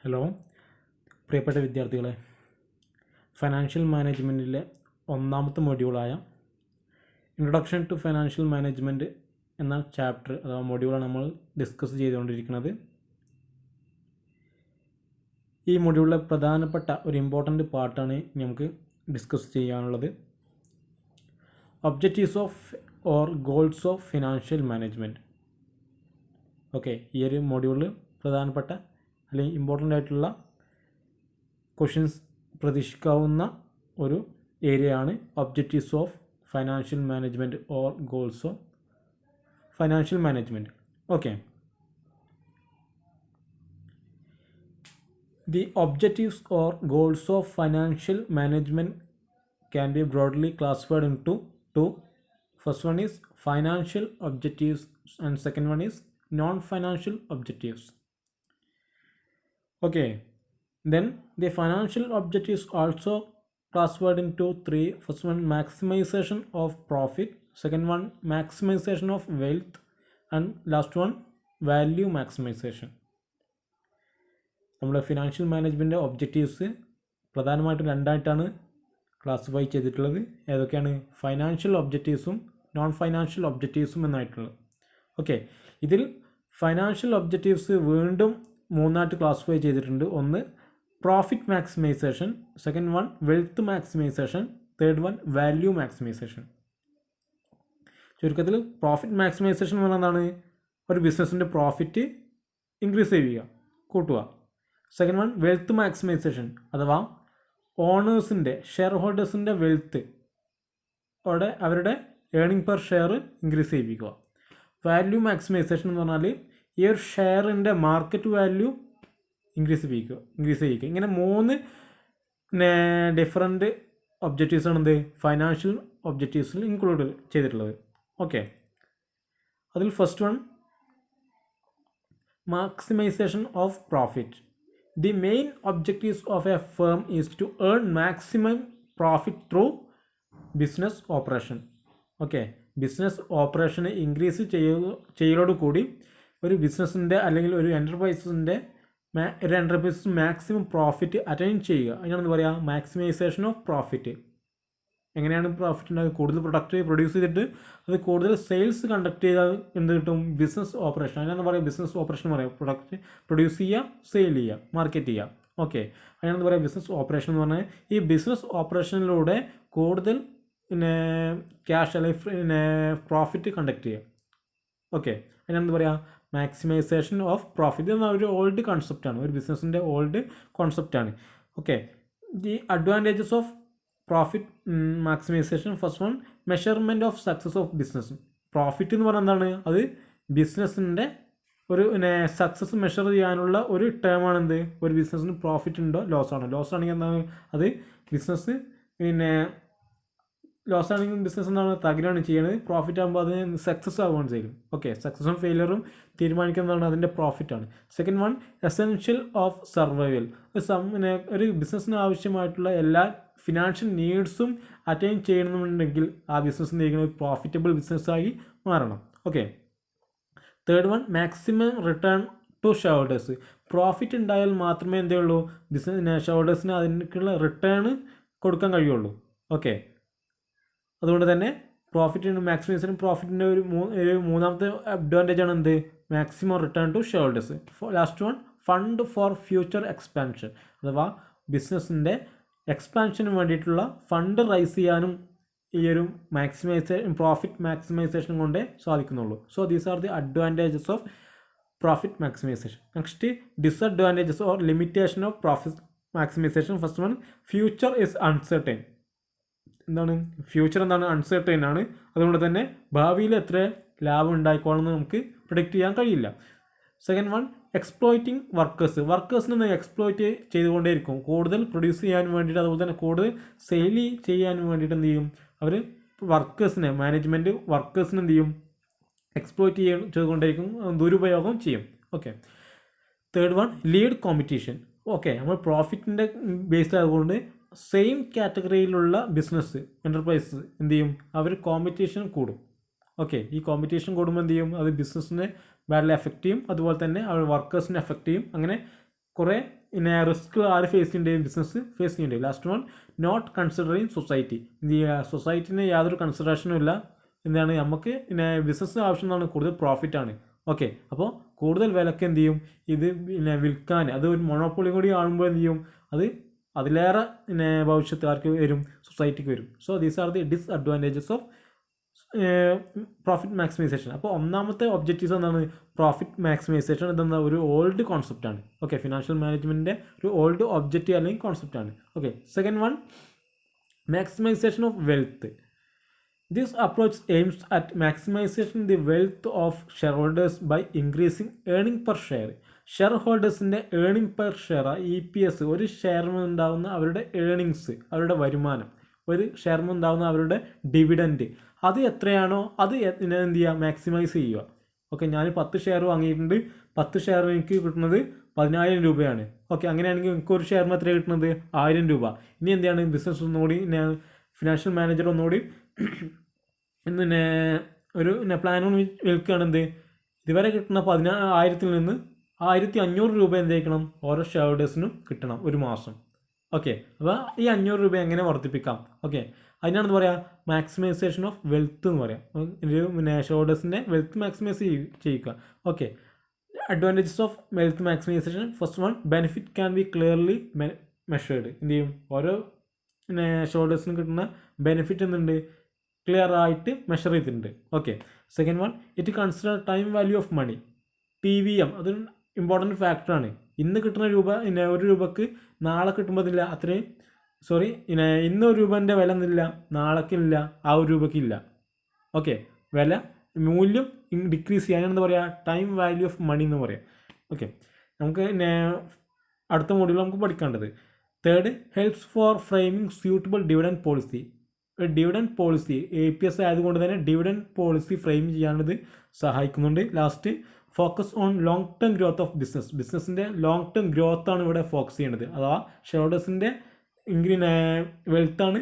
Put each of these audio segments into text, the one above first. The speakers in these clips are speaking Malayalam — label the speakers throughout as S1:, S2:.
S1: ഹലോ പ്രിയപ്പെട്ട വിദ്യാർത്ഥികളെ, ഫൈനാൻഷ്യൽ മാനേജ്മെൻറ്റിലെ ഒന്നാമത്തെ മൊഡ്യൂളായ ഇൻട്രൊഡക്ഷൻ ടു ഫൈനാൻഷ്യൽ മാനേജ്മെൻറ്റ് എന്ന ചാപ്റ്റർ അഥവാ മൊഡ്യൂളാണ് നമ്മൾ ഡിസ്കസ് ചെയ്തുകൊണ്ടിരിക്കുന്നത്. ഈ മൊഡ്യൂളിലെ പ്രധാനപ്പെട്ട ഒരു ഇമ്പോർട്ടൻ്റ് പാർട്ടാണ് നമുക്ക് ഡിസ്കസ് ചെയ്യാനുള്ളത്. Objectives of or goals of financial management. Okay, ഈ ഒരു മൊഡ്യൂളിൽ പ്രധാനപ്പെട്ട അല്ലെങ്കിൽ ഇമ്പോർട്ടൻ്റ് ആയിട്ടുള്ള ക്വസ്റ്റ്യൻസ് പ്രതീക്ഷിക്കാവുന്ന ഒരു ഏരിയയാണ് objectives of financial management or goals of financial management. Okay, the objectives or goals of financial management can be broadly classified into two. First one is financial objectives and second one is non-financial objectives. Okay, then the financial objectives also classified into three. First one, maximization of profit. Second one, maximization of wealth, and last one, value maximization. നമ്മുടെ ഫിനാൻഷ്യൽ മാനേജ്മെൻറ്റ് ഒബ്ജക്റ്റീവ്സ് പ്രധാനമായിട്ടും രണ്ടായിട്ടാണ് ക്ലാസിഫൈ ചെയ്തിട്ടുള്ളത്. ഏതൊക്കെയാണ്? ഫൈനാൻഷ്യൽ ഒബ്ജക്റ്റീവ്സും നോൺ ഫൈനാൻഷ്യൽ ഒബ്ജക്റ്റീവ്സും എന്നായിട്ടുള്ളത്. ഓക്കെ, ഇതിൽ ഫൈനാൻഷ്യൽ ഒബ്ജക്റ്റീവ്സ് വീണ്ടും മൂന്നായിട്ട് ക്ലാസിഫൈ ചെയ്തിട്ടുണ്ട്. ഒന്ന് profit maximisation, second one wealth maximisation, third one value maximisation. ചുരുക്കത്തിൽ പ്രോഫിറ്റ് മാക്സിമൈസേഷൻ എന്ന് പറഞ്ഞാൽ എന്താണ്? ഒരു ബിസിനസ്സിൻ്റെ പ്രോഫിറ്റ് ഇൻക്രീസ് ചെയ്യുക, കൂട്ടുക. സെക്കൻഡ് വൺ വെൽത്ത് മാക്സിമൈസേഷൻ അഥവാ ഓണേഴ്സിൻ്റെ ഷെയർ ഹോൾഡേഴ്സിൻ്റെ വെൽത്ത് അവരുടെ ഏണിംഗ് പെർ ഷെയർ ഇൻക്രീസ് ചെയ്യിപ്പിക്കുക. വാല്യൂ മാക്സിമൈസേഷൻ എന്ന് പറഞ്ഞാൽ ഈ ഒരു ഷെയറിൻ്റെ മാർക്കറ്റ് വാല്യൂ ഇൻക്രീസ് ചെയ്യിക്കുക. ഇങ്ങനെ മൂന്ന് ഡിഫറെൻറ്റ് ഒബ്ജക്റ്റീവ്സാണ് എന്ത് ഫൈനാൻഷ്യൽ ഒബ്ജക്റ്റീവ്സിൽ ഇൻക്ലൂഡ് ചെയ്തിട്ടുള്ളത്. ഓക്കെ, അതിൽ first one maximization of profit. The main objectives of a firm is to earn maximum profit through business operation. Okay, business ഓപ്പറേഷന് ഇൻക്രീസ് ചെയ്യലോട് കൂടി ഒരു ബിസിനസ്സിൻ്റെ അല്ലെങ്കിൽ ഒരു എൻ്റർപ്രൈസസിൻ്റെ മാക്സിമം പ്രോഫിറ്റ് അറ്റൈൻ ചെയ്യുക. അതിനാണെന്ന് പറയുക മാക്സിമൈസേഷൻ ഓഫ് പ്രോഫിറ്റ്. എങ്ങനെയാണ് പ്രോഫിറ്റ് ഉണ്ടാകുക? കൂടുതൽ പ്രൊഡക്റ്റ് പ്രൊഡ്യൂസ് ചെയ്തിട്ട് അത് കൂടുതൽ സെയിൽസ് കണ്ടക്ട് ചെയ്താൽ എന്ത് കിട്ടും? Business operation. അതിനാണ് പറയുക ബിസിനസ് ഓപ്പറേഷൻ പറയാം. പ്രൊഡക്റ്റ് പ്രൊഡ്യൂസ് ചെയ്യുക, സെയിൽ ചെയ്യുക, മാർക്കറ്റ് ചെയ്യുക. ഓക്കെ, അതിനാണ് പറയുക ബിസിനസ് ഓപ്പറേഷൻ എന്ന് പറഞ്ഞാൽ ഈ ബിസിനസ് ഓപ്പറേഷനിലൂടെ കൂടുതൽ ക്യാഷ് അല്ലെങ്കിൽ പ്രോഫിറ്റ് കണ്ടക്ട് ചെയ്യുക. ഓക്കെ, അതിനാണ് പറയുക മാക്സിമൈസേഷൻ ഓഫ് പ്രോഫിറ്റ് എന്ന ഒരു ഓൾഡ് കോൺസെപ്റ്റാണ്, ഒരു ബിസിനസ്സിൻ്റെ ഓൾഡ് കോൺസെപ്റ്റാണ്. Okay, the advantages of profit maximisation. First one, measurement of success of business. Profit എന്ന് പറഞ്ഞാൽ എന്താണ്? അത് ബിസിനസ്സിൻ്റെ ഒരു സക്സസ് മെഷർ ചെയ്യാനുള്ള ഒരു ടേമാണ് എന്ത്? ഒരു ബിസിനസ്സിന് പ്രോഫിറ്റ് ഉണ്ടോ ലോസ് ആണോ? ലോസ് ആണെങ്കിൽ എന്താണ്? അത് ബിസിനസ് ലോസ് ആണെങ്കിൽ ബിസിനസ് എന്താണ്? തകരാണ് ചെയ്യുന്നത്. പ്രോഫിറ്റ് ആകുമ്പോൾ അത് സക്സസ് ആവുകയാണ് ചെയ്യും. ഓക്കെ, സക്സസും ഫെയിലിയറും തീരുമാനിക്കുന്നതാണ് അതിൻ്റെ പ്രോഫിറ്റാണ്. Second one, essential of survival. ഒരു ബിസിനസ്സിന് ആവശ്യമായിട്ടുള്ള എല്ലാ ഫിനാൻഷ്യൽ നീഡ്സും അറ്റൈൻ ചെയ്യണമെന്നുണ്ടെങ്കിൽ ആ ബിസിനസ് എന്തെങ്കിലും പ്രോഫിറ്റബിൾ ബിസിനസ്സായി മാറണം. Okay, third one, maximum return to shareholders. Profit ഉണ്ടായാൽ മാത്രമേ എന്തേ ഉള്ളൂ ഷെയർഹോൾഡേഴ്സിന് അതിനുള്ള റിട്ടേൺ കൊടുക്കാൻ കഴിയുള്ളൂ. ഓക്കെ, അതുകൊണ്ട് തന്നെ പ്രോഫിറ്റ് മാക്സിമൈസേഷൻ പ്രോഫിറ്റിൻ്റെ ഒരു മൂന്നാമത്തെ അഡ്വാൻറ്റേജ് ആണ് എന്ത്? Maximum return to shareholders. Last one, fund for future expansion അഥവാ ബിസിനസ്സിൻ്റെ എക്സ്പാൻഷന് വേണ്ടിയിട്ടുള്ള ഫണ്ട് റൈസ് ചെയ്യാനും ഈ ഒരു പ്രോഫിറ്റ് മാക്സിമൈസേഷൻ കൊണ്ടേ സാധിക്കുന്നുള്ളൂ. So these are the advantages of profit maximisation. Next, disadvantages or limitation of profit maximisation. First one, future is uncertain. എന്താണ് ഫ്യൂച്ചർ? എന്താണ്? അൺസർട്ടൈൻ ആണ്. അതുകൊണ്ട് തന്നെ ഭാവിയിൽ എത്ര ലാഭം ഉണ്ടായിക്കോളെന്ന് നമുക്ക് പ്രിഡിക്റ്റ് ചെയ്യാൻ കഴിയില്ല. സെക്കൻഡ് വൺ, എക്സ്പ്ലോയിറ്റിംഗ് വർക്കേഴ്സിനെ എക്സ്പ്ലോയിറ്റ് ചെയ്തുകൊണ്ടേയിരിക്കും. കൂടുതൽ പ്രൊഡ്യൂസ് ചെയ്യാൻ വേണ്ടിയിട്ട് അതുപോലെ തന്നെ കൂടുതൽ സെയിൽ ചെയ്യാൻ വേണ്ടിയിട്ട് എന്ത് ചെയ്യും? അവർ മാനേജ്മെൻറ്റ് വർക്കേഴ്സിനെ എന്ത് ചെയ്യും? എക്സ്പ്ലോയിറ്റ് ചെയ്തുകൊണ്ടേയിരിക്കും, ദുരുപയോഗം ചെയ്യും. Okay, third one, lead competition. Okay, നമ്മൾ പ്രോഫിറ്റിൻ്റെ ബേസ്ഡ് ആയതുകൊണ്ട് സെയിം കാറ്റഗറിയിലുള്ള ബിസിനസ് എൻ്റർപ്രൈസസ് എന്ത് ചെയ്യും? അവർ കോമ്പറ്റീഷൻ കൂടും. ഓക്കെ, ഈ കോമ്പറ്റീഷൻ കൂടുമ്പോൾ എന്ത് ചെയ്യും? അത് ബിസിനസ്സിനെ ബാഡ്ലി എഫക്റ്റ് ചെയ്യും, അതുപോലെ തന്നെ അവർ വർക്കേഴ്സിനെ എഫക്റ്റ് ചെയ്യും. അങ്ങനെ കുറേ പിന്നെ റിസ്ക് ആര് ഫേസ് ചെയ്യേണ്ടത്, ബിസിനസ് ഫേസ് ചെയ്യേണ്ടത്. Last one, not considering society. എന്ത് ചെയ്യുക, സൊസൈറ്റിന് യാതൊരു കൺസിഡറേഷനും ഇല്ല. എന്താണ് നമുക്ക് പിന്നെ ബിസിനസ് ആവശ്യം എന്നാണ്, കൂടുതൽ പ്രോഫിറ്റാണ്. ഓക്കെ, അപ്പോൾ കൂടുതൽ വിലക്ക് എന്ത് ചെയ്യും ഇത് പിന്നെ വിൽക്കാൻ, അത് ഒരു മൊണോപ്പൊളി കൂടി ആകുമ്പോൾ എന്ത് ചെയ്യും, അത് അതിലേറെ പിന്നെ ഭവിഷ്യത്ത് ആർക്ക് വരും, സൊസൈറ്റിക്ക് വരും. So these are the disadvantages of profit maximisation. അപ്പോൾ ഒന്നാമത്തെ ഒബ്ജക്റ്റീവ്സ് എന്താണ്, പ്രോഫിറ്റ് മാക്സിമൈസേഷൻ. ഇതെന്താ ഒരു ഓൾഡ് കോൺസെപ്റ്റാണ്. ഓക്കെ, ഫിനാൻഷ്യൽ മാനേജ്മെൻറ്റിൻ്റെ ഒരു ഓൾഡ് ഒബ്ജക്റ്റീവ് അല്ലെങ്കിൽ കോൺസെപ്റ്റാണ്. Okay, second one, maximisation of wealth. This approach aims at maximizing the wealth of shareholders by increasing earning per share. ഷെയർഹോൾഡേഴ്സിൻ്റെ ഏണിംഗ് പെർ ഷെയർ, EPS, ഒരു ഷെയറിന് ഉണ്ടാകുന്ന അവരുടെ ഏണിങ്സ്, അവരുടെ വരുമാനം, ഒരു ഷെയറിന് ഉണ്ടാകുന്ന അവരുടെ ഡിവിഡൻറ്റ്, അത് എത്രയാണോ അത് എന്ത് ചെയ്യുക, മാക്സിമൈസ് ചെയ്യുക. ഓക്കെ, ഞാൻ 10 ഷെയർ വാങ്ങിയിട്ടുണ്ട്, 10 ഷെയർ എനിക്ക് കിട്ടുന്നത് 10,000 രൂപയാണ്. ഓക്കെ, അങ്ങനെയാണെങ്കിൽ എനിക്ക് ഒരു ഷെയറിന് എത്ര കിട്ടുന്നത്, 1000 രൂപ. ഇനി എന്താണ്, ബിസിനസ് ഒന്നുകൂടി ഫിനാൻഷ്യൽ മാനേജർ ഒന്നുകൂടി പിന്നെ ഒരു പ്ലാനോട് വിൽക്കുകയാണ്. എന്ത്, ഇതുവരെ കിട്ടുന്ന 10,000 നിന്ന് 1,500 രൂപ എന്ത് ചെയ്യണം, ഓരോ ഷെയർഹോൾഡേഴ്സിനും കിട്ടണം ഒരു മാസം. ഓക്കെ, അപ്പോൾ ഈ 500 രൂപ എങ്ങനെ വർദ്ധിപ്പിക്കാം. ഓക്കെ, അതിനാണെന്ന് പറയാം മാക്സിമൈസേഷൻ ഓഫ് വെൽത്ത് എന്ന് പറയാം. പിന്നെ ഷെയർഹോൾഡേഴ്സിൻ്റെ വെൽത്ത് മാക്സിമൈസ് ചെയ്യുക. Okay, advantages of wealth maximisation. First one, benefit can be clearly measured. എന്ത് ചെയ്യും, ഓരോ പിന്നെ ഷെയർഹോൾഡേഴ്സിന് കിട്ടുന്ന ബെനിഫിറ്റ് എന്തുണ്ട്, ക്ലിയർ ആയിട്ട് മെഷർ ചെയ്തിട്ടുണ്ട്. Okay, second one, it consider time value of money. TVM അതൊരു ഇമ്പോർട്ടൻറ്റ് ഫാക്ടറാണ്. ഇന്ന് കിട്ടുന്ന രൂപ പിന്നെ ഒരു രൂപക്ക് നാളെ കിട്ടുമ്പോഴതില്ല അത്രയും, സോറി, ഇന്ന് ഒരു രൂപേൻ്റെ വില ഒന്നുമില്ല, നാളേക്കില്ല, ആ ഒരു രൂപയ്ക്കില്ല. ഓക്കെ, വില മൂല്യം ഡിക്രീസ് ചെയ്യാൻ എന്താ പറയുക, ടൈം വാല്യൂ ഓഫ് മണി എന്ന് പറയാം. ഓക്കെ, നമുക്ക് അടുത്ത മോഡ്യൂൾ നമുക്ക് പഠിക്കേണ്ടത്. Third, helps for framing suitable dividend policy. Dividend policy EPS ആയതുകൊണ്ട് തന്നെ ഡിവിഡൻഡ് പോളിസി ഫ്രെയിം ചെയ്യാനത് സഹായിക്കുന്നുണ്ട്. Last, focus on long term growth of ബിസിനസ്സിൻ്റെ ലോങ് ടേം ഗ്രോത്താണ് ഇവിടെ ഫോക്കസ് ചെയ്യേണ്ടത്. അഥവാ ഷെയർഹോൾഡേഴ്സിൻ്റെ വെൽത്താണ്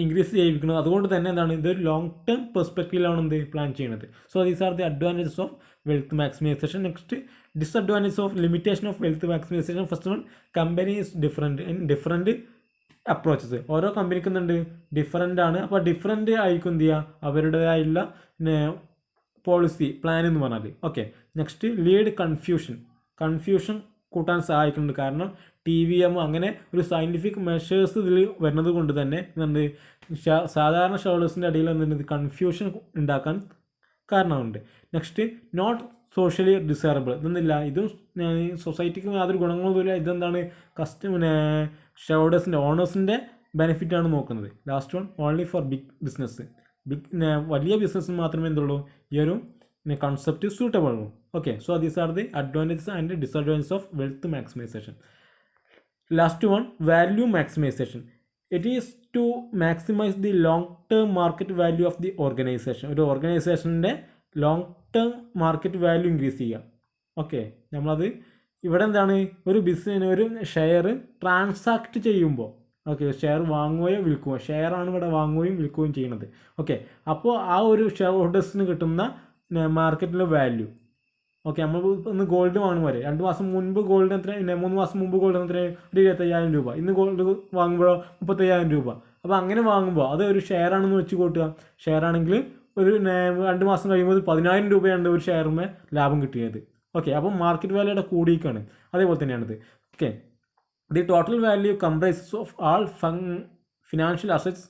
S1: ഇൻക്രീസ് ചെയ്യിപ്പിക്കുന്നത്. അതുകൊണ്ട് തന്നെ എന്താണ്, ഇതൊരു ലോങ് ടേം പെർസ്പെക്റ്റീവിലാണ് എന്ത് പ്ലാൻ ചെയ്യുന്നത്. So these are the advantages of wealth maximisation. Next, disadvantages of limitation of wealth maximisation. First one, company is different approaches. ഓരോ കമ്പനിക്കും എന്തുണ്ട്, ഡിഫറൻ്റ് ആണ്. അപ്പോൾ ഡിഫറൻ്റ് ആയിരിക്കും എന്ത് ചെയ്യുക, അവരുടേതായുള്ള പോളിസി പ്ലാൻ എന്ന് പറഞ്ഞാൽ. ഓക്കെ, നെക്സ്റ്റ്, ലീഡ് കൺഫ്യൂഷൻ കൂട്ടാൻ സഹായിക്കുന്നുണ്ട്. കാരണം TVM അങ്ങനെ ഒരു സയൻറ്റിഫിക് മെഷേഴ്സ് ഇതിൽ വരുന്നത് കൊണ്ട് തന്നെ എന്തുണ്ട്, സാധാരണ ഷെയർഹോൾഡേഴ്സിൻ്റെ ഇടയിൽ എന്തുണ്ട്, കൺഫ്യൂഷൻ ഉണ്ടാക്കാൻ കാരണമുണ്ട്. Next, not socially desirable. ഇതൊന്നുമില്ല, ഇതും സൊസൈറ്റിക്ക് യാതൊരു ഗുണങ്ങളൊന്നുമില്ല. ഇതെന്താണ്, ഷെയർഹോൾഡേഴ്സിൻ്റെ ഓണേഴ്സിൻ്റെ ബെനിഫിറ്റാണ് നോക്കുന്നത്. Last one, only for big business. വലിയ ബിസിനസ്സിന് മാത്രമേ എന്തുള്ളൂ ഈ ഒരു കൺസെപ്റ്റ് സൂട്ടബിൾ ഉള്ളൂ. Okay, so these are the advantages and disadvantages of wealth maximisation. Last one, value maximisation. It is to maximise the long term market value of the organisation. ഒരു ഓർഗനൈസേഷൻ്റെ long term market value increase ചെയ്യുക. ഓക്കെ, നമ്മളത് ഇവിടെ എന്താണ്, ഒരു ഒരു ഷെയർ ട്രാൻസാക്ട് ചെയ്യുമ്പോൾ, ഓക്കെ, ഷെയർ വാങ്ങുകയോ വിൽക്കുകയോ, ഷെയറാണ് ഇവിടെ വാങ്ങുകയും വിൽക്കുകയും ചെയ്യുന്നത്. ഓക്കെ, അപ്പോൾ ആ ഒരു ഷെയർ ഹോൾഡേഴ്സിന് കിട്ടുന്ന മാർക്കറ്റിലെ വാല്യൂ. ഓക്കെ, നമ്മൾ ഇന്ന് ഗോൾഡ് വാങ്ങുമ്പോൾ 2 മാസം മുൻപ് ഗോൾഡ് എത്ര, 3 മാസം മുമ്പ് ഗോൾഡ് എത്ര, ഒരു 25,000 രൂപ. ഇന്ന് ഗോൾഡ് വാങ്ങുമ്പോഴോ 35,000 രൂപ. അപ്പോൾ അങ്ങനെ വാങ്ങുമ്പോൾ അത് ഒരു ഷെയറാണെന്ന് വെച്ച് കൂട്ടുക. ഷെയറാണെങ്കിൽ ഒരു 2 മാസം കഴിയുമ്പോൾ 10,000 രൂപയാണ് ഒരു ഷെയറിന് ലാഭം കിട്ടിയത്. ഓക്കെ, അപ്പം മാർക്കറ്റ് വാല്യൂടെ കൂടിയിരിക്കുകയാണ്. അതേപോലെ തന്നെയാണിത്. Okay, the total value comprises of all financial assets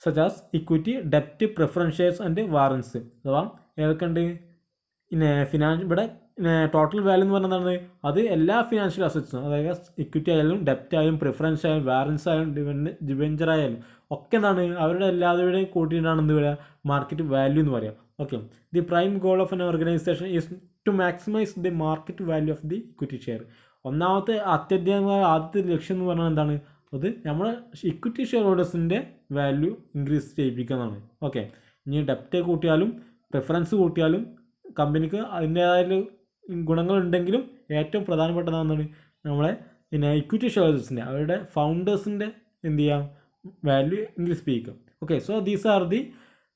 S1: such as equity, ഡെപ്റ്റ്, പ്രിഫറൻസ് ഷെയർസ് ആൻഡ് വാറൻസ്. അഥവാ ഏതൊക്കെ ഉണ്ട്, ഇവിടെ ടോട്ടൽ വാല്യൂ എന്ന് പറഞ്ഞതാണ്, അത് എല്ലാ ഫിനാൻഷ്യൽ അസറ്റ്സും, അതായത് ഇക്വിറ്റി ആയാലും ഡെപ്റ്റ് ആയാലും പ്രിഫറൻസ് ആയാലും വാറൻസ് ആയാലും ഡിബെഞ്ചർ ആയാലും ഒക്കെ എന്താണ്, അവരുടെ എല്ലാവരുടെയും കൂട്ടിയിട്ടാണ് എന്ത് പറയുക, മാർക്കറ്റ് വാല്യൂ എന്ന് പറയാം. Okay, the prime goal of an organization is to maximise the market value of the equity share. ആദ്യത്തെ ലക്ഷ്യം എന്ന് പറഞ്ഞാൽ എന്താണ്, അത് നമ്മുടെ ഇക്വിറ്റി ഷെയർ ഹോൾഡേഴ്സിൻ്റെ വാല്യൂ ഇൻക്രീസ് ചെയ്യിപ്പിക്കുക എന്നാണ്. ഓക്കെ, ഇനി ഡെപ്റ്റ് കൂട്ടിയാലും പ്രിഫറൻസ് കൂട്ടിയാലും കമ്പനിക്ക് അതിൻ്റേതായ ഗുണങ്ങളുണ്ടെങ്കിലും ഏറ്റവും പ്രധാനപ്പെട്ടതാണ് നമ്മളെ ഇക്വിറ്റി ഷെയർസിൻ്റെ, അവരുടെ ഫൗണ്ടേഴ്സിൻ്റെ എന്ത് ചെയ്യാം, വാല്യൂ ഇൻക്രീസ് ചെയ്യിക്കും. Okay, so these are the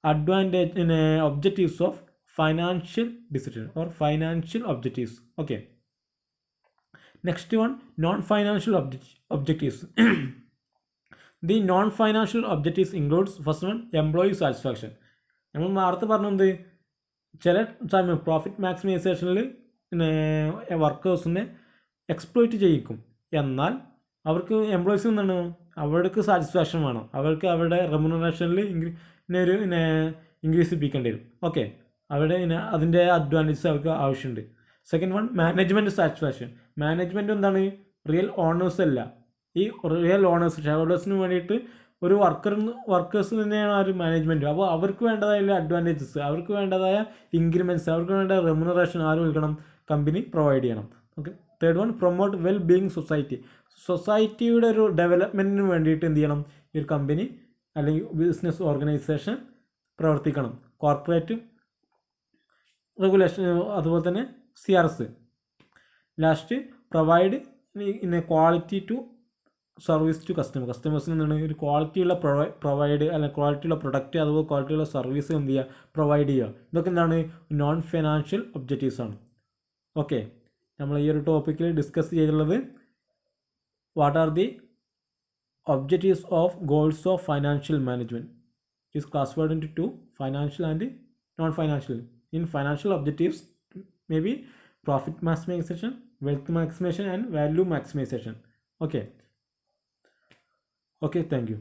S1: advantage objectives of financial decision or financial objectives. Okay, next one non financial objectives. The non financial objectives includes first one employee satisfaction. നമ്മൾ നേരത്തെ പറഞ്ഞത് ചില സമയം പ്രോഫിറ്റ് മാക്സിമൈസേഷനിൽ പിന്നെ വർക്കേഴ്സിനെ എക്സ്പ്ലോയിറ്റ് ചെയ്യിക്കും. എന്നാൽ അവർക്ക് എംപ്ലോയീസിൽ നിന്നാണ് അവർക്ക് സാറ്റിസ്ഫാക്ഷൻ വേണം, അവർക്ക് അവരുടെ റെമ്യൂണറേഷനിൽ ഒരു ഇൻക്രീസിപ്പിക്കേണ്ടി വരും. ഓക്കെ, അവിടെ അതിൻ്റെ അഡ്വാൻറ്റേജസ് അവർക്ക് ആവശ്യമുണ്ട്. Second one management satisfaction. Management എന്താണ്, റിയൽ ഓണേഴ്സ് അല്ല, ഈ റിയൽ ഓണേഴ്സ് ഷെയർ ഹോൾഡേഴ്സിന് വേണ്ടിയിട്ട് ഒരു വർക്കേഴ്സ് തന്നെയാണ് ആ ഒരു മാനേജ്മെൻറ്റ്. അപ്പോൾ അവർക്ക് വേണ്ടതായ അഡ്വാൻറ്റേജസ്, അവർക്ക് വേണ്ടതായ ഇൻക്രിമെൻറ്റ്സ്, അവർക്ക് വേണ്ട റെമ്യൂണറേഷൻ ആര് നൽകണം, കമ്പനി പ്രൊവൈഡ് ചെയ്യണം. Okay. Third one promote well being society. സൊസൈറ്റിയുടെ ഒരു ഡെവലപ്മെൻറ്റിന് വേണ്ടിയിട്ട് എന്ത് ചെയ്യണം, ഈ ഒരു കമ്പനി അല്ലെങ്കിൽ ബിസിനസ് ഓർഗനൈസേഷൻ പ്രവർത്തിക്കണം. കോർപ്പറേറ്റ് റെഗുലേഷൻ, അതുപോലെ തന്നെ CRS. Last provide in a quality to service to കസ്റ്റമേഴ്സിന് എന്താണ് ഒരു ക്വാളിറ്റിയുള്ള പ്രൊവൈഡ് അല്ലെങ്കിൽ ക്വാളിറ്റിയുള്ള പ്രൊഡക്റ്റ് അതുപോലെ ക്വാളിറ്റിയുള്ള സർവീസ് എന്ത് ചെയ്യുക, പ്രൊവൈഡ് ചെയ്യുക. ഇതൊക്കെ എന്താണ് നോൺ ഫിനാൻഷ്യൽ ഒബ്ജക്റ്റീവ്സ് ആണ്. ഓക്കെ, നമ്മൾ ഈ ഒരു ടോപ്പിക്കിൽ ഡിസ്കസ് ചെയ്തിട്ടുള്ളത് what are the objectives of goals of financial management. It is classified into two, financial and non financial. In financial objectives may be profit maximization, wealth maximization and value maximization. Okay, thank you.